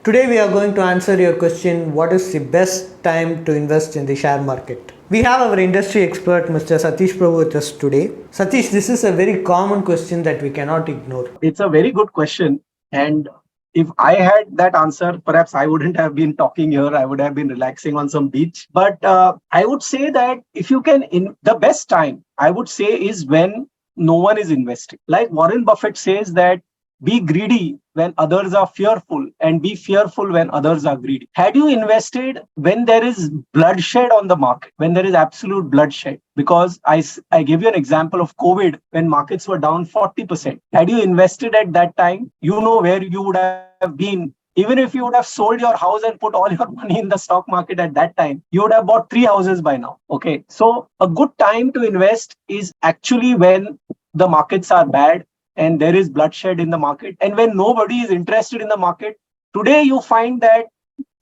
Today we are going to answer your question, what is the best time to invest in the share market? We have our industry expert Mr. Satish Prabhu with us today. Satish, this is a very common question that we cannot ignore. It's a very good question. And if I had that answer, perhaps I wouldn't have been talking here. I would have been relaxing on some beach. But I would say that if you can, the best time, I would say, is when no one is investing. Like Warren Buffett says that be greedy when others are fearful and be fearful when others are greedy. Had you invested when there is bloodshed on the market, when there is absolute bloodshed? Because I give you an example of COVID when markets were down 40%. Had you invested at that time, you know where you would have been. Even if you would have sold your house and put all your money in the stock market at that time, you would have bought 3 houses by now. Okay. So a good time to invest is actually when the markets are bad and there is bloodshed in the market, and when nobody is interested in the market. Today you find that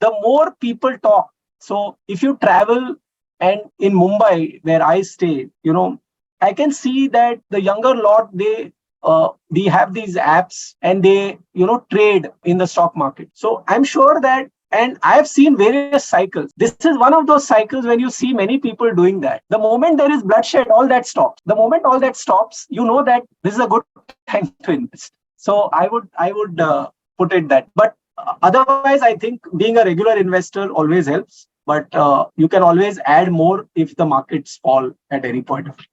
the more people talk. So if you travel, and in Mumbai where I stay, I can see that the younger lot, they have these apps and they trade in the stock market. So I'm sure that, and I've seen various cycles. This is one of those cycles when you see many people doing that. The moment there is bloodshed, all that stops. The moment all that stops, you know that this is a good time to invest. So I would put it that. But otherwise, I think being a regular investor always helps. But you can always add more if the markets fall at any point of time.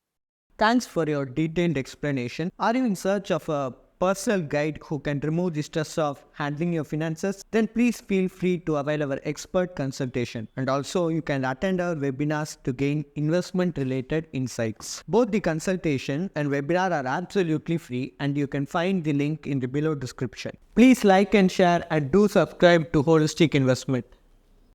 Thanks for your detailed explanation. Are you in search of a personal guide who can remove the stress of handling your finances? Then please feel free to avail our expert consultation. And also you can attend our webinars to gain investment related insights. Both the consultation and webinar are absolutely free and you can find the link in the below description. Please like and share and do subscribe to Holistic Investment.